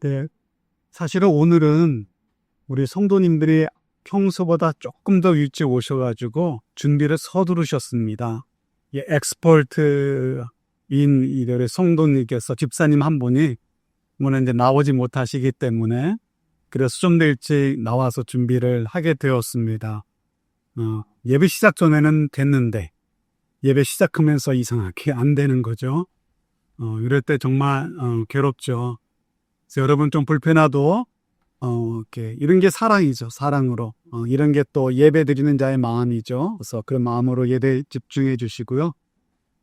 네, 사실은 오늘은 우리 성도님들이 평소보다 조금 더 일찍 오셔가지고 준비를 서두르셨습니다. 엑스퍼트인 이들의 성도님께서 집사님 한 분이 오늘 이제 나오지 못하시기 때문에 그래서 좀 더 일찍 나와서 준비를 하게 되었습니다. 예배 시작 전에는 됐는데 예배 시작하면서 이상하게 안 되는 거죠. 이럴 때 정말 괴롭죠. 그래서 여러분 좀 불편하도 이렇게 이런 게 사랑이죠. 사랑으로 이런 게 또 예배 드리는 자의 마음이죠. 그래서 그 마음으로 예배 집중해 주시고요.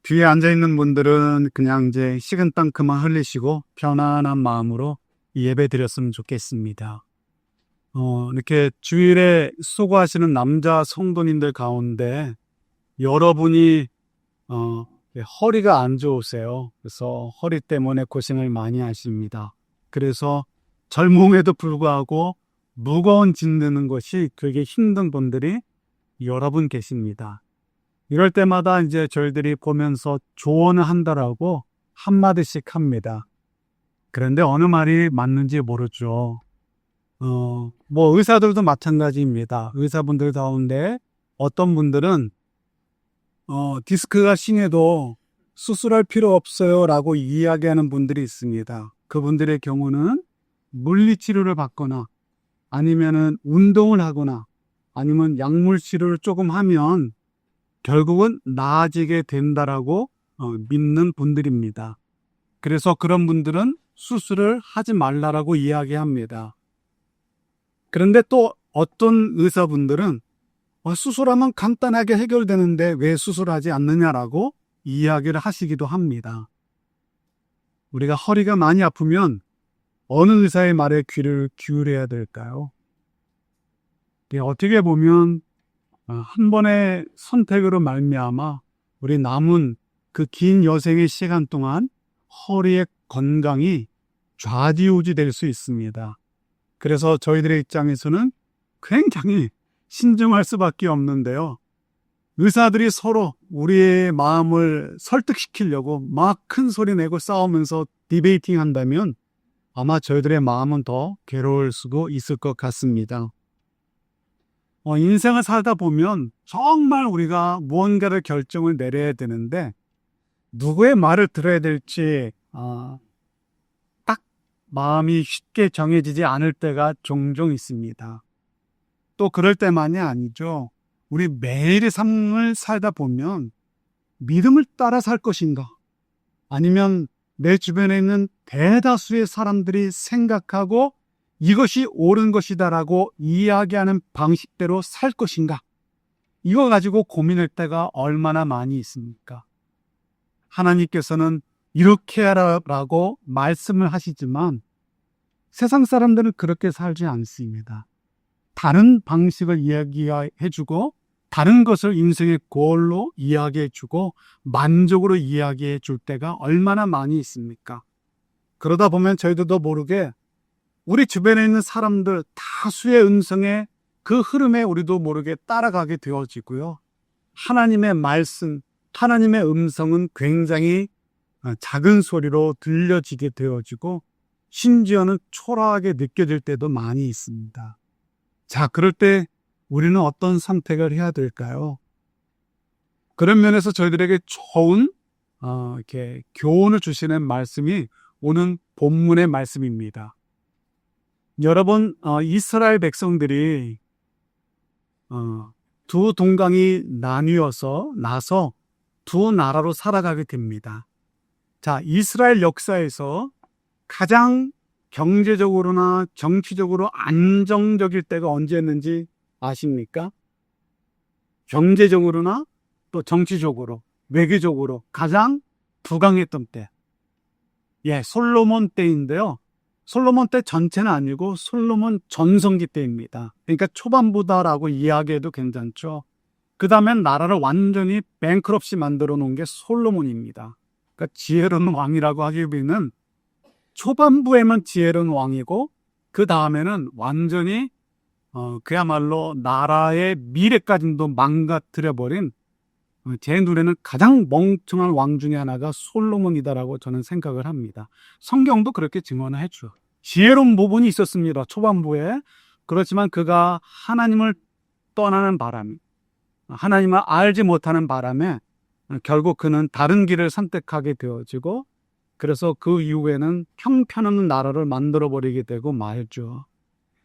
뒤에 앉아 있는 분들은 그냥 이제 식은땀 그만 흘리시고 편안한 마음으로 예배 드렸으면 좋겠습니다. 이렇게 주일에 수고하시는 남자 성도님들 가운데 여러분이 허리가 안 좋으세요. 그래서 허리 때문에 고생을 많이 하십니다. 그래서 젊음에도 불구하고 무거운 짐 드는 것이 되게 힘든 분들이 여러분 계십니다. 이럴 때마다 이제 저희들이 보면서 조언을 한다라고 한마디씩 합니다. 그런데 어느 말이 맞는지 모르죠. 뭐 의사들도 마찬가지입니다. 의사분들 가운데 어떤 분들은 디스크가 심해도 수술할 필요 없어요 라고 이야기하는 분들이 있습니다. 그분들의 경우는 물리치료를 받거나 아니면은 운동을 하거나 아니면 약물 치료를 조금 하면 결국은 나아지게 된다라고 믿는 분들입니다. 그래서 그런 분들은 수술을 하지 말라라고 이야기합니다. 그런데 또 어떤 의사분들은 수술하면 간단하게 해결되는데 왜 수술하지 않느냐라고 이야기를 하시기도 합니다. 우리가 허리가 많이 아프면 어느 의사의 말에 귀를 기울여야 될까요? 어떻게 보면 한 번의 선택으로 말미암아 우리 남은 그 긴 여생의 시간 동안 허리의 건강이 좌지우지 될 수 있습니다. 그래서 저희들의 입장에서는 굉장히 신중할 수밖에 없는데요. 의사들이 서로 우리의 마음을 설득시키려고 막 큰 소리 내고 싸우면서 디베이팅 한다면 아마 저희들의 마음은 더 괴로울 수도 있을 것 같습니다. 인생을 살다 보면 정말 우리가 무언가를 결정을 내려야 되는데 누구의 말을 들어야 될지 딱 마음이 쉽게 정해지지 않을 때가 종종 있습니다. 또 그럴 때만이 아니죠. 우리 매일의 삶을 살다 보면 믿음을 따라 살 것인가? 아니면 내 주변에 있는 대다수의 사람들이 생각하고 이것이 옳은 것이다라고 이야기하는 방식대로 살 것인가? 이거 가지고 고민할 때가 얼마나 많이 있습니까? 하나님께서는 이렇게 하라고 말씀을 하시지만 세상 사람들은 그렇게 살지 않습니다. 다른 방식을 이야기해주고 다른 것을 인생의 골로 이야기해주고 만족으로 이야기해 줄 때가 얼마나 많이 있습니까? 그러다 보면 저희들도 모르게 우리 주변에 있는 사람들 다수의 음성에 그 흐름에 우리도 모르게 따라가게 되어지고요. 하나님의 말씀, 하나님의 음성은 굉장히 작은 소리로 들려지게 되어지고 심지어는 초라하게 느껴질 때도 많이 있습니다. 자, 그럴 때 우리는 어떤 선택을 해야 될까요? 그런 면에서 저희들에게 좋은 이렇게 교훈을 주시는 말씀이 오늘 본문의 말씀입니다. 여러분, 이스라엘 백성들이 두 동강이 나서 두 나라로 살아가게 됩니다. 자, 이스라엘 역사에서 가장 경제적으로나 정치적으로 안정적일 때가 언제였는지 아십니까? 경제적으로나 또 정치적으로, 외교적으로 가장 부강했던 때. 솔로몬 때인데요. 솔로몬 때 전체는 아니고 솔로몬 전성기 때입니다. 그러니까 초반부다라고 이야기해도 괜찮죠. 그 다음엔 나라를 완전히 뱅크럽시 만들어 놓은 게 솔로몬입니다. 그러니까 지혜로운 왕이라고 하기에는 초반부에만 지혜로운 왕이고 그 다음에는 완전히 그야말로 나라의 미래까지도 망가뜨려버린 제 눈에는 가장 멍청한 왕 중에 하나가 솔로몬이다라고 저는 생각을 합니다. 성경도 그렇게 증언을 해줘요. 지혜로운 부분이 있었습니다. 초반부에. 그렇지만 그가 하나님을 떠나는 바람, 하나님을 알지 못하는 바람에 결국 그는 다른 길을 선택하게 되어지고, 그래서 그 이후에는 형편없는 나라를 만들어버리게 되고 말죠.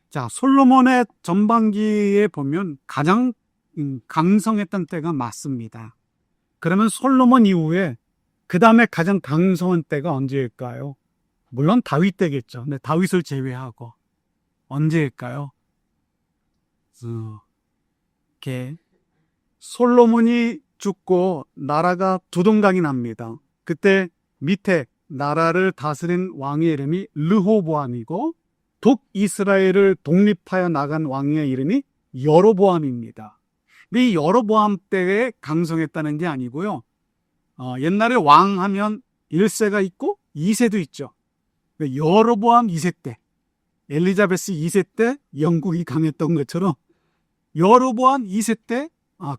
자, 솔로몬의 전반기에 보면 가장 강성했던 때가 맞습니다. 그러면 솔로몬 이후에 그 다음에 가장 강성한 때가 언제일까요? 물론 다윗 때겠죠. 근데 다윗을 제외하고 언제일까요? 이렇게 솔로몬이 죽고 나라가 두동강이 납니다. 그때 밑에 나라를 다스린 왕의 이름이 르호보암이고, 북이스라엘을 독립하여 나간 왕의 이름이 여로보암입니다. 근데 이 여로보암 때에 강성했다는 게 아니고요. 옛날에 왕 하면 1세가 있고 2세도 있죠. 여로보암 2세 때, 엘리자베스 2세 때 영국이 강했던 것처럼 여로보암 2세 때,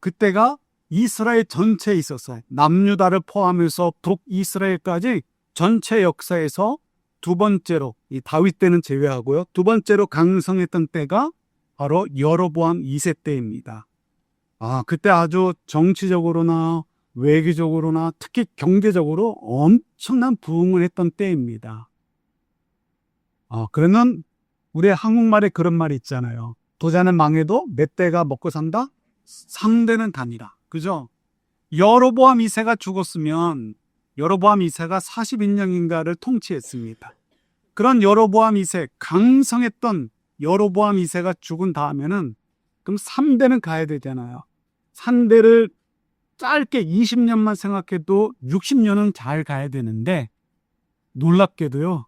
그때가 이스라엘 전체에 있었어요. 남유다를 포함해서 북이스라엘까지 전체 역사에서 두 번째로, 이 다윗 때는 제외하고요, 두 번째로 강성했던 때가 바로 여로보암 2세 때입니다. 그때 아주 정치적으로나 외교적으로나 특히 경제적으로 엄청난 부흥을 했던 때입니다. 그러면 우리 한국말에 그런 말이 있잖아요. 도자는 망해도 몇 대가 먹고 산다? 3대는 다니라. 그죠? 여로보암 2세가 죽었으면 여로보암 2세가 42년인가를 통치했습니다. 그런 여로보암 2세, 강성했던 여로보암 2세가 죽은 다음에는 그럼 3대는 가야 되잖아요. 3대를 짧게 20년만 생각해도 60년은 잘 가야 되는데, 놀랍게도요,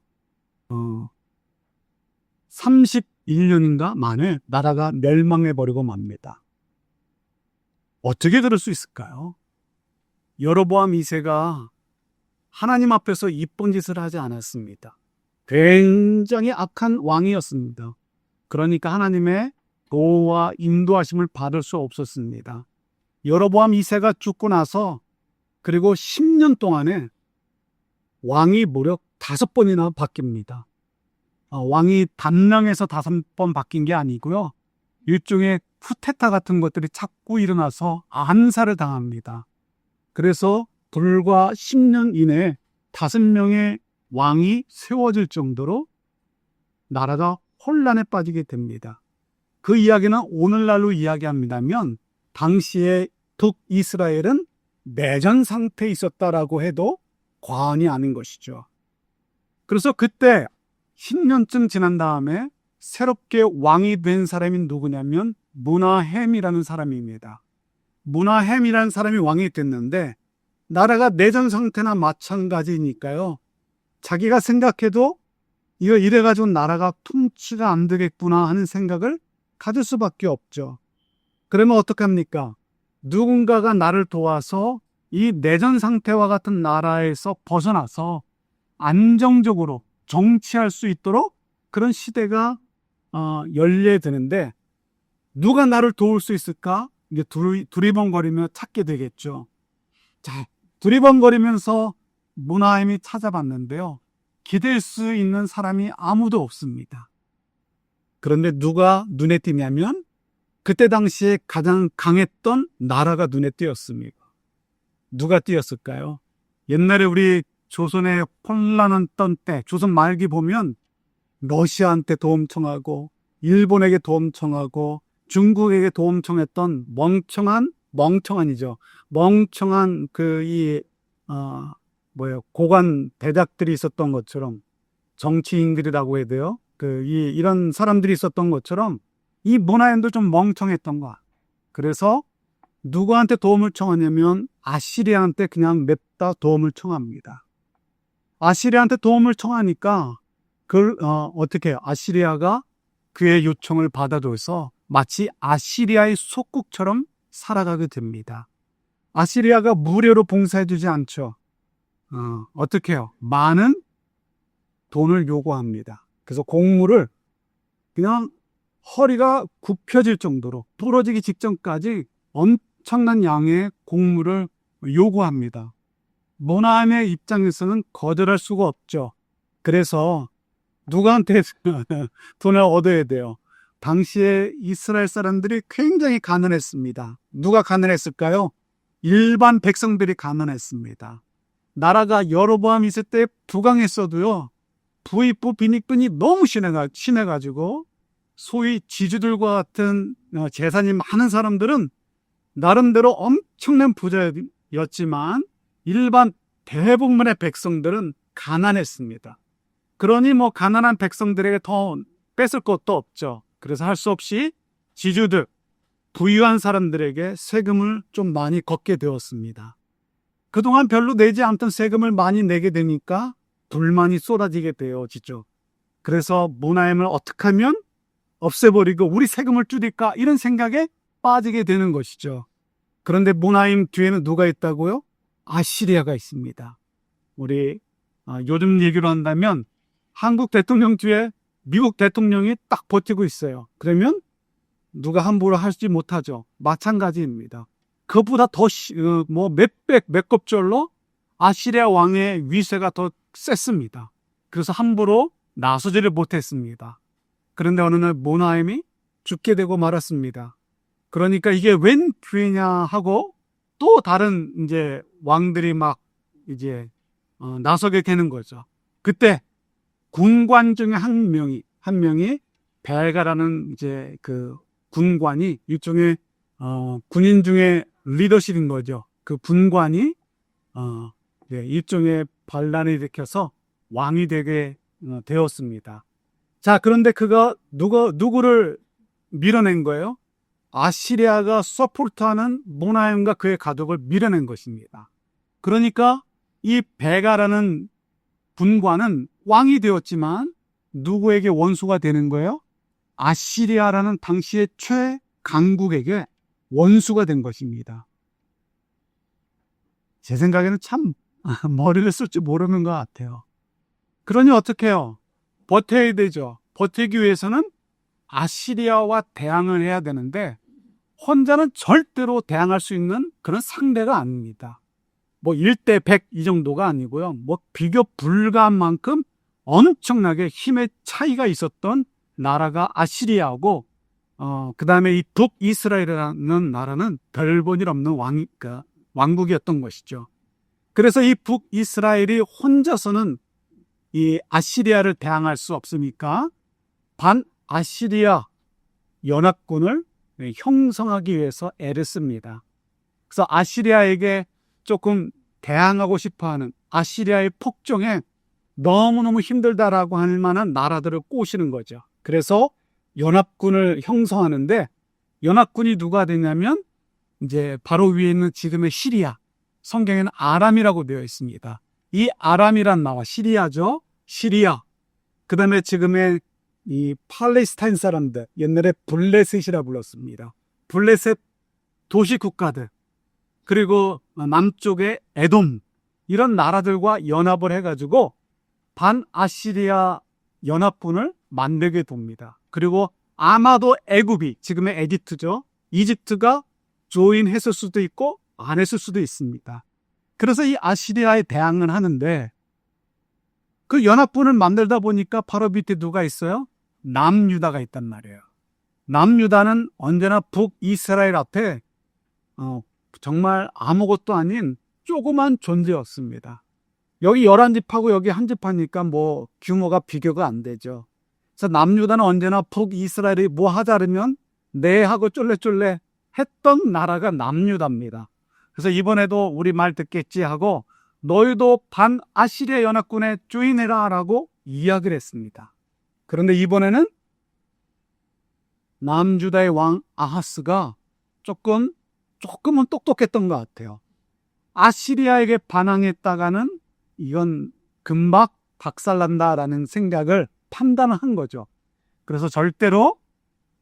31년인가 만에 나라가 멸망해버리고 맙니다. 어떻게 그럴 수 있을까요? 여로보암 2세가 하나님 앞에서 이쁜 짓을 하지 않았습니다. 굉장히 악한 왕이었습니다. 그러니까 하나님의 보호와 인도하심을 받을 수 없었습니다. 여로보암 2세가 죽고 나서 그리고 10년 동안에 왕이 무려 5번이나 바뀝니다. 왕이 단명해서 5번 바뀐 게 아니고요, 일종의 쿠데타 같은 것들이 자꾸 일어나서 암살을 당합니다. 그래서 불과 10년 이내에 5명의 왕이 세워질 정도로 나라가 혼란에 빠지게 됩니다. 그 이야기는 오늘날로 이야기합니다면 당시에 북이스라엘은 내전 상태에 있었다라고 해도 과언이 아닌 것이죠. 그래서 그때 10년쯤 지난 다음에 새롭게 왕이 된 사람이 누구냐면 므나헴이라는 사람입니다. 므나헴이라는 사람이 왕이 됐는데 나라가 내전 상태나 마찬가지니까요, 자기가 생각해도 이거 이래가지고 나라가 통치가 안 되겠구나 하는 생각을 가질 수밖에 없죠. 그러면 어떡합니까? 누군가가 나를 도와서 이 내전 상태와 같은 나라에서 벗어나서 안정적으로 정치할 수 있도록 그런 시대가 열려야 되는데, 누가 나를 도울 수 있을까? 이게 두리번거리며 찾게 되겠죠. 자, 두리번거리면서 므나헴이 찾아봤는데요, 기댈 수 있는 사람이 아무도 없습니다. 그런데 누가 눈에 띄냐면 그때 당시에 가장 강했던 나라가 눈에 띄었습니다. 누가 띄었을까요? 옛날에 우리 조선의 혼란했던 때, 조선 말기 보면 러시아한테 도움 청하고 일본에게 도움 청하고 중국에게 도움 청했던 멍청한 고관 대작들이 있었던 것처럼, 정치인들이라고 해야 돼요. 이런 사람들이 있었던 것처럼 이 므나헴도 좀 멍청했던 거야. 그래서 누구한테 도움을 청하냐면 아시리아한테 그냥 냅다 도움을 청합니다. 아시리아한테 도움을 청하니까 어떻게 해요? 아시리아가 그의 요청을 받아줘서 마치 아시리아의 속국처럼 살아가게 됩니다. 아시리아가 무료로 봉사해주지 않죠. 어떻게 해요? 많은 돈을 요구합니다. 그래서 곡물을 그냥 허리가 굽혀질 정도로 부러지기 직전까지 엄청난 양의 곡물을 요구합니다. 므나헴의 입장에서는 거절할 수가 없죠. 그래서 누구한테 돈을 얻어야 돼요? 당시에 이스라엘 사람들이 굉장히 가난했습니다. 누가 가난했을까요? 일반 백성들이 가난했습니다. 나라가 여로보암 있을 때 부강했어도요, 부익부 빈익분이 너무 심해가지고 소위 지주들과 같은 재산이 많은 사람들은 나름대로 엄청난 부자였지만 일반 대부분의 백성들은 가난했습니다. 그러니 뭐 가난한 백성들에게 더 뺏을 것도 없죠. 그래서 할 수 없이 지주들, 부유한 사람들에게 세금을 좀 많이 걷게 되었습니다. 그동안 별로 내지 않던 세금을 많이 내게 되니까 불만이 쏟아지게 되어지죠. 그래서 모나임을 어떻게 하면 없애버리고 우리 세금을 줄일까 이런 생각에 빠지게 되는 것이죠. 그런데 모나임 뒤에는 누가 있다고요? 아시리아가 있습니다. 우리 요즘 얘기로 한다면 한국 대통령 뒤에 미국 대통령이 딱 버티고 있어요. 그러면 누가 함부로 하지 못하죠. 마찬가지입니다. 그것보다 더 몇백, 몇 겁절로 아시리아 왕의 위세가 더 셌습니다. 그래서 함부로 나서지를 못했습니다. 그런데 어느 날 모나임이 죽게 되고 말았습니다. 그러니까 이게 웬 기회냐 하고 또 다른 이제 왕들이 막 이제 나서게 되는 거죠. 그때 군관 중에 한 명이 벨가라는 이제 그 군관이 일종의 군인 중에 리더십인 거죠. 그 군관이 일종의 반란을 일으켜서 왕이 되게 되었습니다. 자, 그런데 그가 누구를 밀어낸 거예요? 아시리아가 서포트하는 모나임과 그의 가족을 밀어낸 것입니다. 그러니까 이 베가라는 군관은 왕이 되었지만 누구에게 원수가 되는 거예요? 아시리아라는 당시의 최강국에게 원수가 된 것입니다. 제 생각에는 참 머리를 쓸 줄 모르는 것 같아요. 그러니 어떻게 해요? 버텨야 되죠. 버티기 위해서는 아시리아와 대항을 해야 되는데 혼자는 절대로 대항할 수 있는 그런 상대가 아닙니다. 뭐 1대 100 이 정도가 아니고요. 뭐 비교 불가한 만큼 엄청나게 힘의 차이가 있었던 나라가 아시리아고 그 다음에 이 북이스라엘이라는 나라는 별 볼 일 없는 왕국이었던 것이죠. 그래서 이 북이스라엘이 혼자서는 이 아시리아를 대항할 수 없으니까 반아시리아 연합군을 형성하기 위해서 애를 씁니다. 그래서 아시리아에게 조금 대항하고 싶어하는 아시리아의 폭정에 너무너무 힘들다라고 할 만한 나라들을 꼬시는 거죠. 그래서 연합군을 형성하는데 연합군이 누가 되냐면 이제 바로 위에 있는 지금의 시리아, 성경에는 아람이라고 되어 있습니다. 이 아람이란 나라, 시리아죠. 시리아. 그 다음에 지금의 이 팔레스타인 사람들, 옛날에 블레셋이라 불렀습니다. 블레셋 도시 국가들. 그리고 남쪽의 에돔. 이런 나라들과 연합을 해가지고 반아시리아 연합군을 만들게 됩니다. 그리고 아마도 애굽이, 지금의 에집트죠. 이집트가 조인했을 수도 있고 안 했을 수도 있습니다. 그래서 이 아시리아에 대항을 하는데 그 연합군을 만들다 보니까 바로 밑에 누가 있어요? 남유다가 있단 말이에요. 남유다는 언제나 북이스라엘 앞에 정말 아무것도 아닌 조그만 존재였습니다. 여기 11집하고 여기 한 집하니까 뭐 규모가 비교가 안 되죠. 그래서 남유다는 언제나 북이스라엘이 뭐 하자르면 네 하고 쫄래쫄래 했던 나라가 남유다입니다. 그래서 이번에도 우리 말 듣겠지 하고 너희도 반아시리아 연합군의 주인이라 라고 이야기를 했습니다. 그런데 이번에는 남유다의 왕 아하스가 조금은 똑똑했던 것 같아요. 아시리아에게 반항했다가는 이건 금방 박살난다라는 생각을 판단한 거죠. 그래서 절대로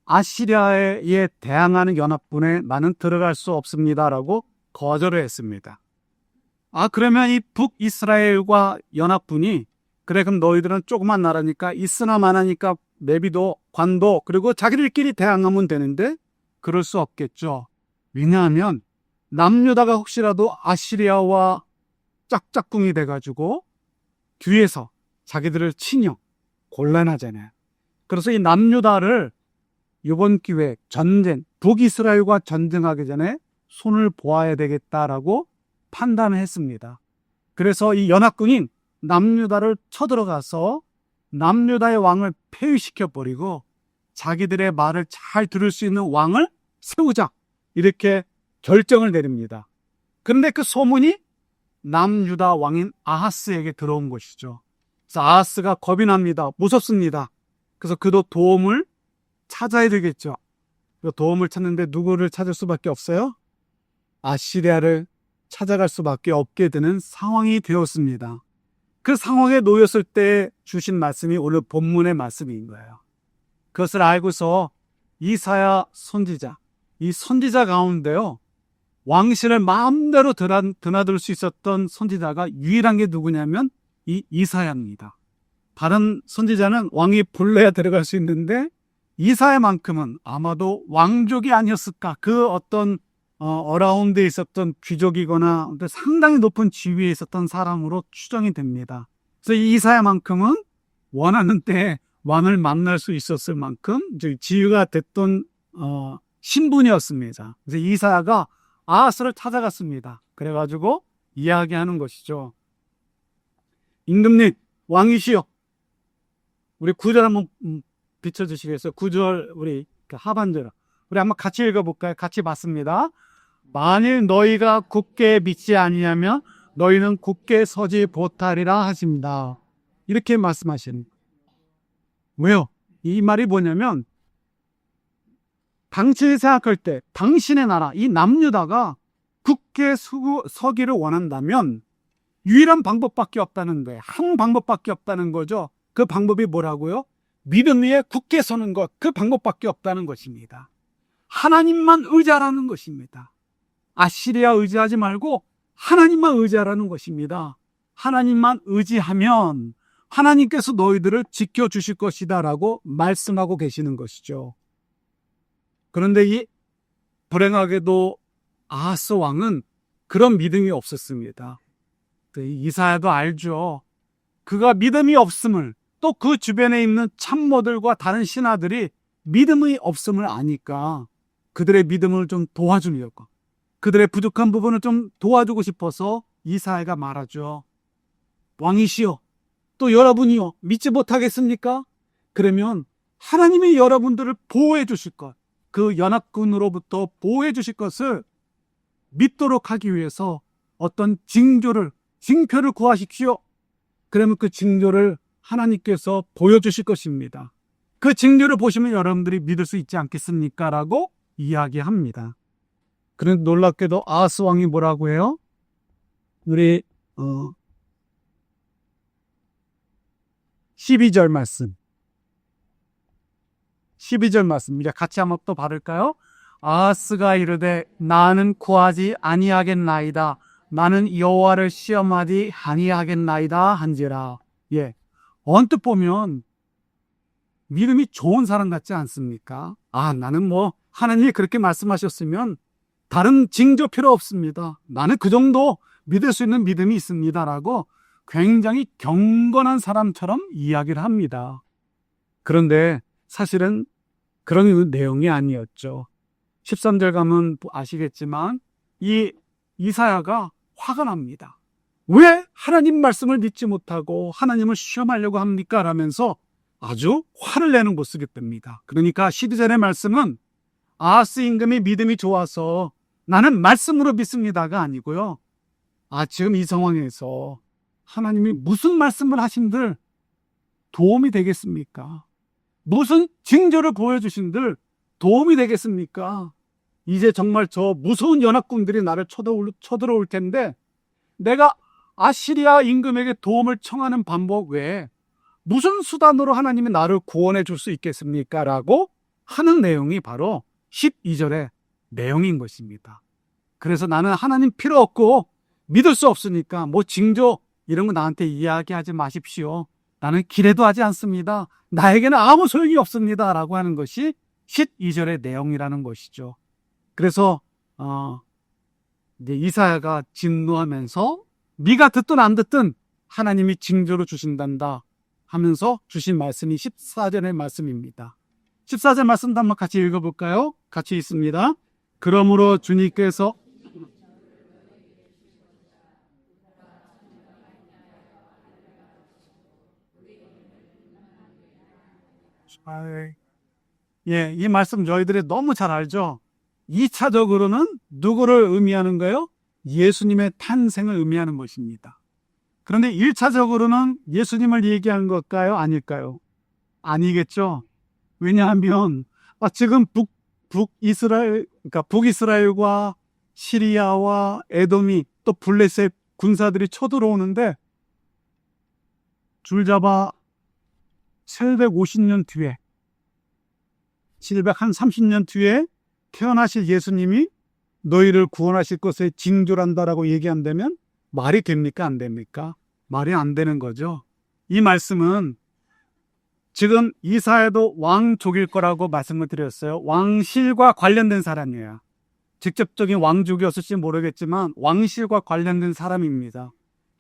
아시리아에 대항하는 연합군에 나는 들어갈 수 없습니다라고 거절을 했습니다. 그러면 이 북이스라엘과 연합군이 그래 그럼 너희들은 조그만 나라니까 있으나만 하니까 내비도 관도 그리고 자기들끼리 대항하면 되는데 그럴 수 없겠죠. 왜냐하면 남유다가 혹시라도 아시리아와 짝짝꿍이 돼가지고 뒤에서 자기들을 친형, 곤란하잖아요. 그래서 이 남유다를 이번 기회에 전쟁, 북이스라엘과 전쟁하기 전에 손을 보아야 되겠다라고 판단을 했습니다. 그래서 이 연합군이 남유다를 쳐들어가서 남유다의 왕을 폐위시켜버리고 자기들의 말을 잘 들을 수 있는 왕을 세우자, 이렇게 결정을 내립니다. 그런데 그 소문이 남유다 왕인 아하스에게 들어온 것이죠. 그래서 아하스가 겁이 납니다. 무섭습니다. 그래서 그도 도움을 찾아야 되겠죠. 그 도움을 찾는데 누구를 찾을 수밖에 없어요? 아시리아를 찾아갈 수밖에 없게 되는 상황이 되었습니다. 그 상황에 놓였을 때 주신 말씀이 오늘 본문의 말씀인 거예요. 그것을 알고서 이사야 선지자, 이 선지자 가운데요, 왕실을 마음대로 드나들 수 있었던 선지자가 유일한 게 누구냐면 이 이사야입니다. 다른 선지자는 왕이 불러야 들어갈 수 있는데 이사야만큼은 아마도 왕족이 아니었을까, 그 어떤 어라운드에 있었던 귀족이거나 상당히 높은 지위에 있었던 사람으로 추정이 됩니다. 그래서 이 이사야만큼은 원하는 때 왕을 만날 수 있었을 만큼 지위가 됐던 신분이었습니다. 그래서 이사야가 아하스를 찾아갔습니다. 그래가지고 이야기하는 것이죠. 임금님, 왕이시여. 우리 9절 한번 비춰주시겠어요? 9절 우리 하반절. 우리 한번 같이 읽어볼까요? 같이 봤습니다. 만일 너희가 굳게 믿지 아니하면 너희는 굳게 서지 못하리라 하십니다. 이렇게 말씀하십니다. 왜요? 이 말이 뭐냐면 당신이 생각할 때 당신의 나라, 이 남유다가 굳게 서기를 원한다면 유일한 방법밖에 없다는 거예요. 한 방법밖에 없다는 거죠. 그 방법이 뭐라고요? 믿음 위에 굳게 서는 것, 그 방법밖에 없다는 것입니다. 하나님만 의지하라는 것입니다. 아시리아 의지하지 말고 하나님만 의지하라는 것입니다. 하나님만 의지하면 하나님께서 너희들을 지켜주실 것이다 라고 말씀하고 계시는 것이죠. 그런데 이 불행하게도 아하스 왕은 그런 믿음이 없었습니다. 이사야도 알죠. 그가 믿음이 없음을, 또 그 주변에 있는 참모들과 다른 신하들이 믿음이 없음을 아니까 그들의 믿음을 좀 도와주려고, 그들의 부족한 부분을 좀 도와주고 싶어서 이사야가 말하죠. 왕이시여, 또 여러분이요, 믿지 못하겠습니까? 그러면 하나님이 여러분들을 보호해 주실 것, 그 연합군으로부터 보호해 주실 것을 믿도록 하기 위해서 어떤 징표를 구하십시오. 그러면 그 징조를 하나님께서 보여주실 것입니다. 그 징조를 보시면 여러분들이 믿을 수 있지 않겠습니까? 라고 이야기합니다. 그런데 놀랍게도 아하스 왕이 뭐라고 해요? 우리 12절 말씀. 12절 말씀. 이제 같이 한번 또 받을까요? 아하스가 이르되 나는 구하지 아니하겠나이다. 나는 여호와를 시험하지 아니하겠나이다 한지라. 예, 언뜻 보면 믿음이 좋은 사람 같지 않습니까? 나는 하나님이 그렇게 말씀하셨으면 다른 징조 필요 없습니다. 나는 그 정도 믿을 수 있는 믿음이 있습니다. 라고 굉장히 경건한 사람처럼 이야기를 합니다. 그런데 사실은 그런 내용이 아니었죠. 13절 가면 아시겠지만 이 이사야가 화가 납니다. 왜 하나님 말씀을 믿지 못하고 하나님을 시험하려고 합니까? 라면서 아주 화를 내는 모습이 됩니다. 그러니까 12절의 말씀은 아하스 임금이 믿음이 좋아서 나는 말씀으로 믿습니다가 아니고요. 지금 이 상황에서 하나님이 무슨 말씀을 하신들 도움이 되겠습니까? 무슨 징조를 보여주신들 도움이 되겠습니까? 이제 정말 저 무서운 연합군들이 나를 쳐들어올 텐데 내가 아시리아 임금에게 도움을 청하는 방법 외에 무슨 수단으로 하나님이 나를 구원해 줄 수 있겠습니까? 라고 하는 내용이 바로 12절의 내용인 것입니다. 그래서 나는 하나님 필요 없고 믿을 수 없으니까 징조 이런 거 나한테 이야기하지 마십시오. 나는 기대도 하지 않습니다. 나에게는 아무 소용이 없습니다. 라고 하는 것이 12절의 내용이라는 것이죠. 그래서 이제 이사야가 진노하면서 네가 듣든 안 듣든 하나님이 징조를 주신단다. 하면서 주신 말씀이 14절의 말씀입니다. 14절 말씀도 한번 같이 읽어볼까요? 같이 있습니다. 그러므로 주님께서 이 말씀 저희들이 너무 잘 알죠? 2차적으로는 누구를 의미하는 거예요? 예수님의 탄생을 의미하는 것입니다. 그런데 1차적으로는 예수님을 얘기하는 걸까요? 아닐까요? 아니겠죠? 왜냐하면 지금 북이스라엘과 시리아와 에돔이 또 블레셋 군사들이 쳐들어오는데 줄잡아 750년 뒤에 730년 뒤에 태어나실 예수님이 너희를 구원하실 것에 징조란다라고 얘기한다면 말이 됩니까? 안 됩니까? 말이 안 되는 거죠. 이 말씀은 지금 이사야도 왕족일 거라고 말씀을 드렸어요. 왕실과 관련된 사람이에요. 직접적인 왕족이었을지 모르겠지만 왕실과 관련된 사람입니다.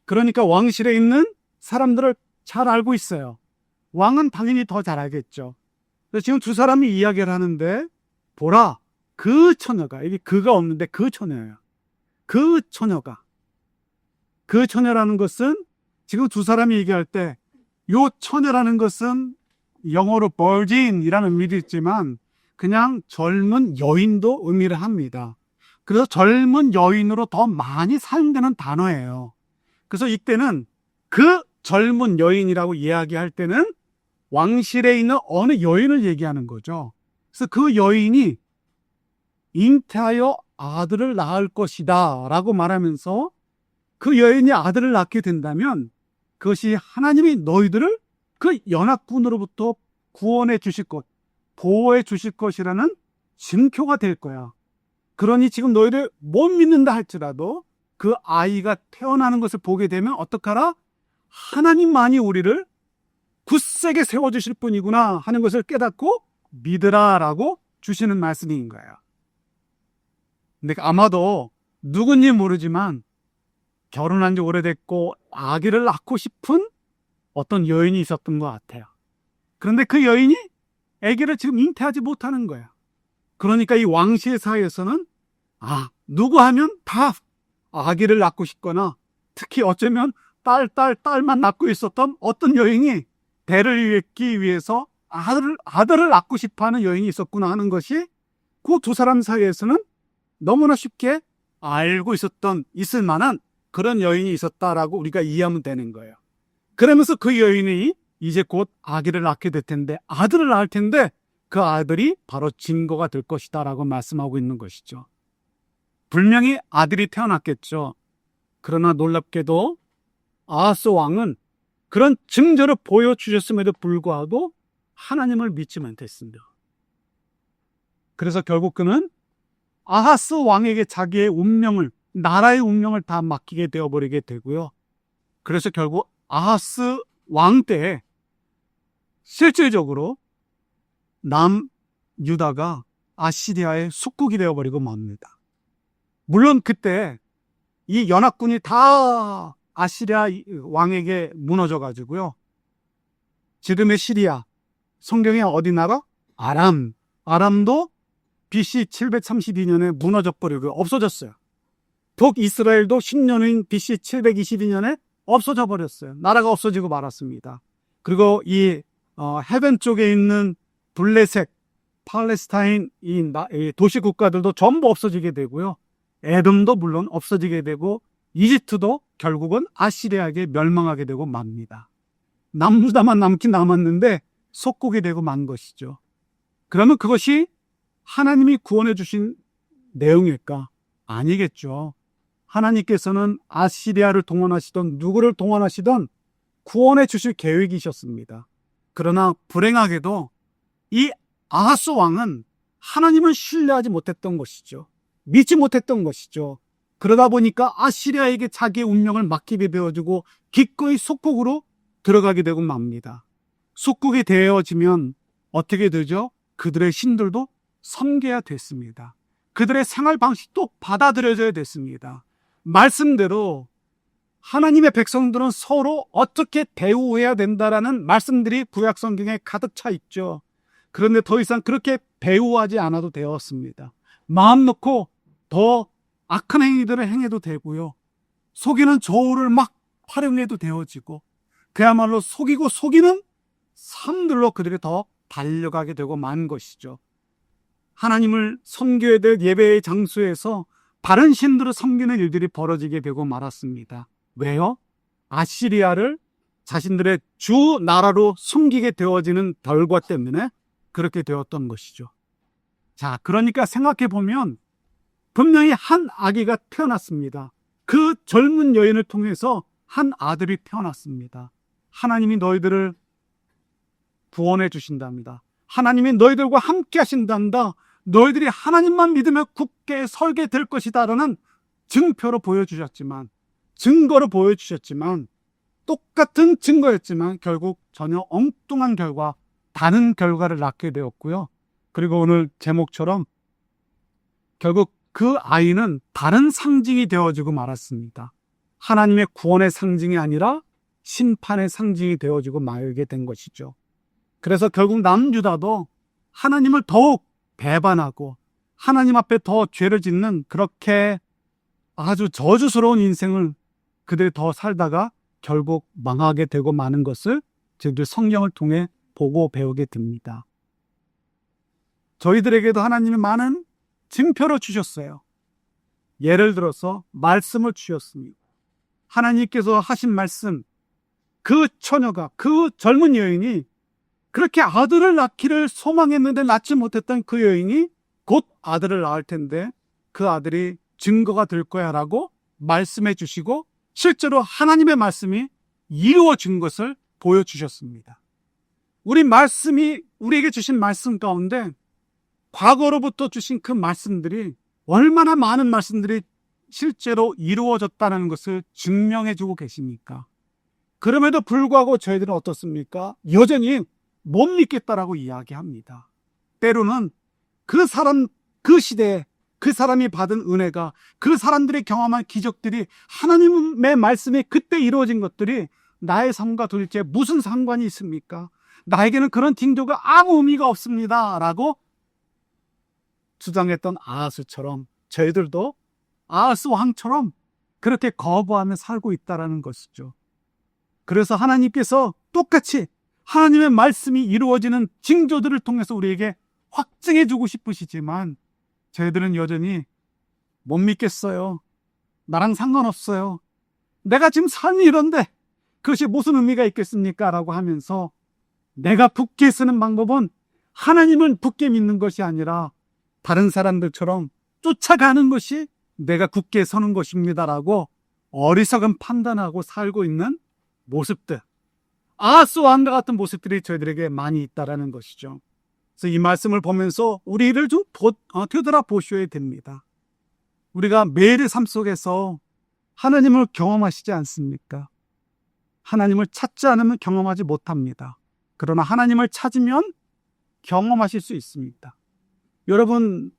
그러니까 왕실에 있는 사람들을 잘 알고 있어요. 왕은 당연히 더 잘 알겠죠. 그래서 지금 두 사람이 이야기를 하는데 보라, 그 처녀가, 이게 그가 없는데 그 처녀예요. 그 처녀가. 그 처녀라는 것은 지금 두 사람이 얘기할 때 요 처녀라는 것은 영어로 virgin이라는 의미도 있지만 그냥 젊은 여인도 의미를 합니다. 그래서 젊은 여인으로 더 많이 사용되는 단어예요. 그래서 이때는 그 젊은 여인이라고 이야기할 때는 왕실에 있는 어느 여인을 얘기하는 거죠. 그래서 그 여인이 잉태하여 아들을 낳을 것이다 라고 말하면서 그 여인이 아들을 낳게 된다면 그것이 하나님이 너희들을 그 연합군으로부터 구원해 주실 것, 보호해 주실 것이라는 증표가 될 거야. 그러니 지금 너희를 못 믿는다 할지라도 그 아이가 태어나는 것을 보게 되면 어떡하라? 하나님만이 우리를 굳세게 세워주실 분이구나 하는 것을 깨닫고 믿으라라고 주시는 말씀인 거예요. 근데 아마도 누군지 모르지만 결혼한 지 오래됐고 아기를 낳고 싶은 어떤 여인이 있었던 것 같아요. 그런데 그 여인이 아기를 지금 잉태하지 못하는 거예요. 그러니까 이 왕실 사회에서는 누구 하면 다 아기를 낳고 싶거나 특히 어쩌면 딸만 낳고 있었던 어떤 여인이 대를 잇기 위해서 아들을 낳고 싶어하는 여인이 있었구나 하는 것이 그 두 사람 사이에서는 너무나 쉽게 알고 있을 만한 그런 여인이 있었다라고 우리가 이해하면 되는 거예요. 그러면서 그 여인이 이제 곧 아기를 낳게 될 텐데 아들을 낳을 텐데 그 아들이 바로 증거가 될 것이다 라고 말씀하고 있는 것이죠. 분명히 아들이 태어났겠죠. 그러나 놀랍게도 아하스 왕은 그런 증거를 보여주셨음에도 불구하고 하나님을 믿지 못했습니다. 그래서 결국 그는 아하스 왕에게 자기의 운명을, 나라의 운명을 다 맡기게 되어버리게 되고요. 그래서 결국 아하스 왕 때 실질적으로 남유다가 아시리아의 속국이 되어버리고 맙니다. 물론 그때 이 연합군이 다 아시리아 왕에게 무너져가지고요. 지금의 시리아, 성경에 어디 나라? 아람도 BC 732년에 무너져버리고 없어졌어요. 북이스라엘도 10년 후인 BC 722년에 없어져 버렸어요. 나라가 없어지고 말았습니다. 그리고 이 해변 쪽에 있는 블레셋, 팔레스타인 이 도시 국가들도 전부 없어지게 되고요. 에돔도 물론 없어지게 되고 이집트도 결국은 아시리아에게 멸망하게 되고 맙니다. 남유다만 남긴 남았는데 속국이 되고 만 것이죠. 그러면 그것이 하나님이 구원해 주신 내용일까? 아니겠죠. 하나님께서는 아시리아를 동원하시던 누구를 동원하시던 구원해 주실 계획이셨습니다. 그러나 불행하게도 이 아하스 왕은 하나님을 신뢰하지 못했던 것이죠. 믿지 못했던 것이죠. 그러다 보니까 아시리아에게 자기의 운명을 맡기게 되어지고 기꺼이 속국으로 들어가게 되고 맙니다. 속국이 되어지면 어떻게 되죠? 그들의 신들도 섬겨야 됐습니다. 그들의 생활 방식도 받아들여져야 됐습니다. 말씀대로 하나님의 백성들은 서로 어떻게 대우해야 된다라는 말씀들이 구약 성경에 가득 차 있죠. 그런데 더 이상 그렇게 배우하지 않아도 되었습니다. 마음 놓고 더 악한 행위들을 행해도 되고요. 속이는 저울을 막 활용해도 되어지고, 그야말로 속이고 속이는 삶들로 그들이 더 달려가게 되고 만 것이죠. 하나님을 섬겨야 될 예배의 장소에서 다른 신들을 섬기는 일들이 벌어지게 되고 말았습니다. 왜요? 아시리아를 자신들의 주 나라로 숨기게 되어지는 결과 때문에 그렇게 되었던 것이죠. 자, 그러니까 생각해 보면 분명히 한 아기가 태어났습니다. 그 젊은 여인을 통해서 한 아들이 태어났습니다. 하나님이 너희들을 구원해 주신답니다. 하나님이 너희들과 함께 하신단다. 너희들이 하나님만 믿으며 굳게 설게 될 것이다라는 증거로 보여주셨지만, 똑같은 증거였지만 결국 전혀 엉뚱한 결과, 다른 결과를 낳게 되었고요. 그리고 오늘 제목처럼 결국 그 아이는 다른 상징이 되어지고 말았습니다. 하나님의 구원의 상징이 아니라 심판의 상징이 되어지고 말게 된 것이죠. 그래서 결국 남유다도 하나님을 더욱 배반하고 하나님 앞에 더 죄를 짓는 그렇게 아주 저주스러운 인생을 그들이 더 살다가 결국 망하게 되고 마는 것을 저희들 성경을 통해 보고 배우게 됩니다. 저희들에게도 하나님이 많은 증표를 주셨어요. 예를 들어서 말씀을 주셨습니다. 하나님께서 하신 말씀, 그 처녀가, 그 젊은 여인이 그렇게 아들을 낳기를 소망했는데 낳지 못했던 그 여인이 곧 아들을 낳을 텐데 그 아들이 증거가 될 거야 라고 말씀해 주시고 실제로 하나님의 말씀이 이루어진 것을 보여주셨습니다. 우리에게 주신 말씀 가운데 과거로부터 주신 그 말씀들이 얼마나 많은 말씀들이 실제로 이루어졌다는 것을 증명해 주고 계십니까? 그럼에도 불구하고 저희들은 어떻습니까? 여전히 못 믿겠다라고 이야기합니다. 때로는 그 사람, 그 시대에 그 사람이 받은 은혜가, 그 사람들이 경험한 기적들이, 하나님의 말씀이 그때 이루어진 것들이 나의 삶과 도대체 무슨 상관이 있습니까? 나에게는 그런 징조가 아무 의미가 없습니다 라고 주장했던 아하스처럼 저희들도 아하스 왕처럼 그렇게 거부하며 살고 있다는 것이죠. 그래서 하나님께서 똑같이 하나님의 말씀이 이루어지는 징조들을 통해서 우리에게 확증해 주고 싶으시지만 저희들은 여전히 못 믿겠어요. 나랑 상관없어요. 내가 지금 삶이 이런데 그것이 무슨 의미가 있겠습니까? 라고 하면서 내가 굳게 쓰는 방법은 하나님을 굳게 믿는 것이 아니라 다른 사람들처럼 쫓아가는 것이 내가 굳게 서는 것입니다라고 어리석은 판단하고 살고 있는 모습들, 아하스 왕과 같은 모습들이 저희들에게 많이 있다라는 것이죠. 그래서 이 말씀을 보면서 우리를 좀 되돌아보셔야 됩니다. 우리가 매일의 삶 속에서 하나님을 경험하시지 않습니까? 하나님을 찾지 않으면 경험하지 못합니다. 그러나 하나님을 찾으면 경험하실 수 있습니다. 여러분,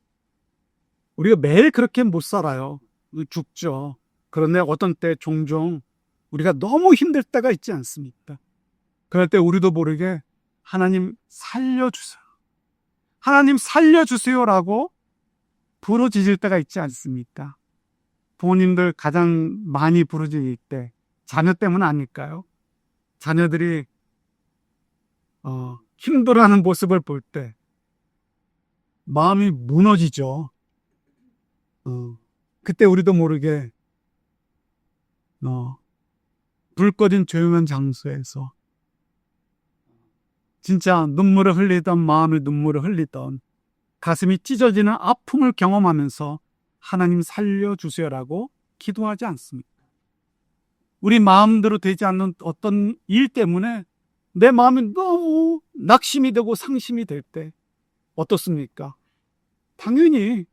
우리가 매일 그렇게 못 살아요. 죽죠. 그런데 어떤 때 종종 우리가 너무 힘들 때가 있지 않습니까? 그럴 때 우리도 모르게 하나님 살려주세요. 하나님 살려주세요라고 부르짖을 때가 있지 않습니까? 부모님들 가장 많이 부르짖을 때 자녀 때문 아닐까요? 자녀들이 힘들어하는 모습을 볼 때 마음이 무너지죠. 그때 우리도 모르게 불 꺼진 조용한 장소에서 진짜 눈물을 흘리던, 마음의 눈물을 흘리던, 가슴이 찢어지는 아픔을 경험하면서 하나님 살려주세요라고 기도하지 않습니까? 우리 마음대로 되지 않는 어떤 일 때문에 내 마음이 너무 낙심이 되고 상심이 될 때 어떻습니까? 당연히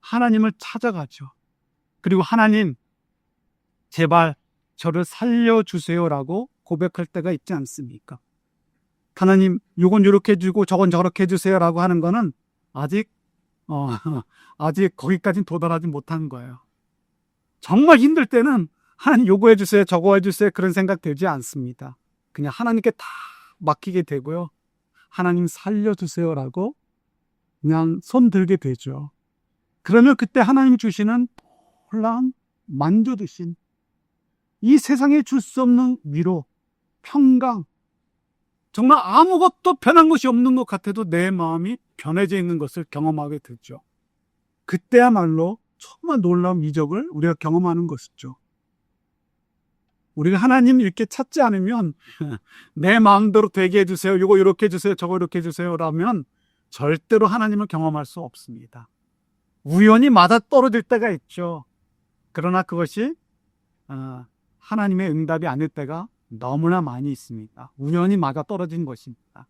하나님을 찾아가죠. 그리고 하나님, 제발 저를 살려주세요라고 고백할 때가 있지 않습니까? 하나님, 요건 요렇게 해주고 저건 저렇게 해주세요라고 하는 거는 아직 거기까지는 도달하지 못한 거예요. 정말 힘들 때는 하나님 요구해 주세요, 저거 해 주세요 그런 생각 들지 않습니다. 그냥 하나님께 다 맡기게 되고요. 하나님 살려주세요라고 그냥 손 들게 되죠. 그러면 그때 하나님 주시는 놀라운 만조 드신 이 세상에 줄 수 없는 위로, 평강, 정말 아무것도 변한 것이 없는 것 같아도 내 마음이 변해져 있는 것을 경험하게 되죠. 그때야말로 정말 놀라운 이적을 우리가 경험하는 것이죠. 우리가 하나님 이렇게 찾지 않으면 내 마음대로 되게 해주세요, 이거 이렇게 해주세요, 저거 이렇게 해주세요 라면 절대로 하나님을 경험할 수 없습니다. 우연히 맞아 떨어질 때가 있죠. 그러나 그것이 하나님의 응답이 아닐 때가 너무나 많이 있습니다. 우연히 맞아 떨어진 것입니다.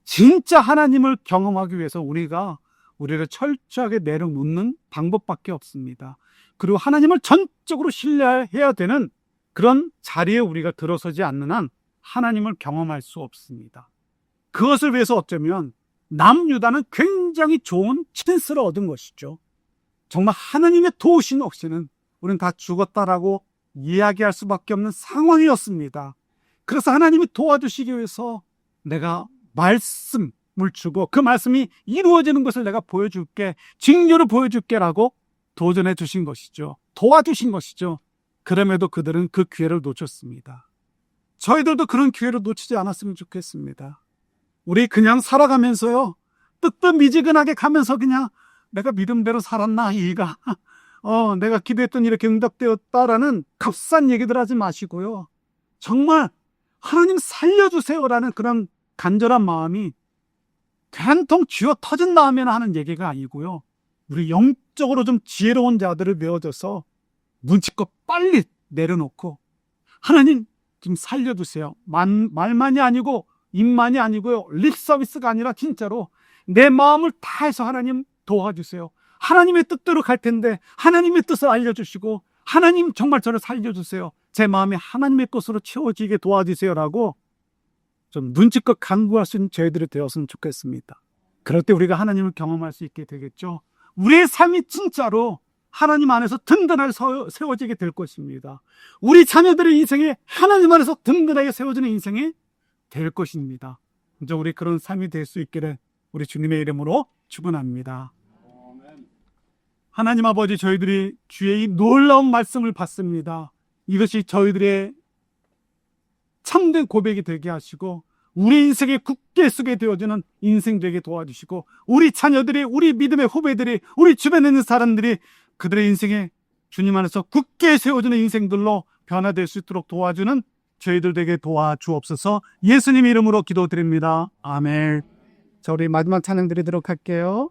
진짜 하나님을 경험하기 위해서 우리를 철저하게 내려놓는 방법밖에 없습니다. 그리고 하나님을 전적으로 신뢰해야 되는 그런 자리에 우리가 들어서지 않는 한 하나님을 경험할 수 없습니다. 그것을 위해서 어쩌면 남유다는 굉장히 좋은 찬스를 얻은 것이죠. 정말 하나님의 도우심 없이는 우리는 다 죽었다라고 이야기할 수밖에 없는 상황이었습니다. 그래서 하나님이 도와주시기 위해서 내가 말씀을 주고 그 말씀이 이루어지는 것을 내가 보여줄게, 징조를 보여줄게 라고 도전해 주신 것이죠. 도와주신 것이죠. 그럼에도 그들은 그 기회를 놓쳤습니다. 저희들도 그런 기회를 놓치지 않았으면 좋겠습니다. 우리 그냥 살아가면서요, 뜨뜻미지근하게 가면서 그냥 내가 믿음대로 살았나, 이가 내가 기도했던 일이 이렇게 응답되었다라는 값싼 얘기들 하지 마시고요. 정말 하나님 살려주세요라는 그런 간절한 마음이 한통 쥐어 터진 다음에는 하는 얘기가 아니고요. 우리 영적으로 좀 지혜로운 자들을 메워줘서 눈치껏 빨리 내려놓고 하나님 좀 살려주세요. 말만이 아니고 입만이 아니고요. 립 서비스가 아니라 진짜로 내 마음을 다해서 하나님 도와주세요. 하나님의 뜻대로 갈 텐데 하나님의 뜻을 알려주시고 하나님 정말 저를 살려주세요. 제 마음이 하나님의 것으로 채워지게 도와주세요라고 좀 눈치껏 간구할 수 있는 저희들이 되었으면 좋겠습니다. 그럴 때 우리가 하나님을 경험할 수 있게 되겠죠. 우리의 삶이 진짜로 하나님 안에서 든든하게 세워지게 될 것입니다. 우리 자녀들의 인생이 하나님 안에서 든든하게 세워지는 인생이 될 것입니다. 이제 우리 그런 삶이 될 수 있기를 우리 주님의 이름으로 축원합니다. 하나님 아버지, 저희들이 주의 이 놀라운 말씀을 받습니다. 이것이 저희들의 참된 고백이 되게 하시고 우리 인생에 굳게 서게 되어지는 인생 되게 도와주시고 우리 자녀들이, 우리 믿음의 후배들이, 우리 주변에 있는 사람들이 그들의 인생에 주님 안에서 굳게 세워지는 인생들로 변화될 수 있도록 도와주는 저희들 되게 도와주옵소서. 예수님 이름으로 기도드립니다. 아멘. 자, 우리 마지막 찬양 드리도록 할게요.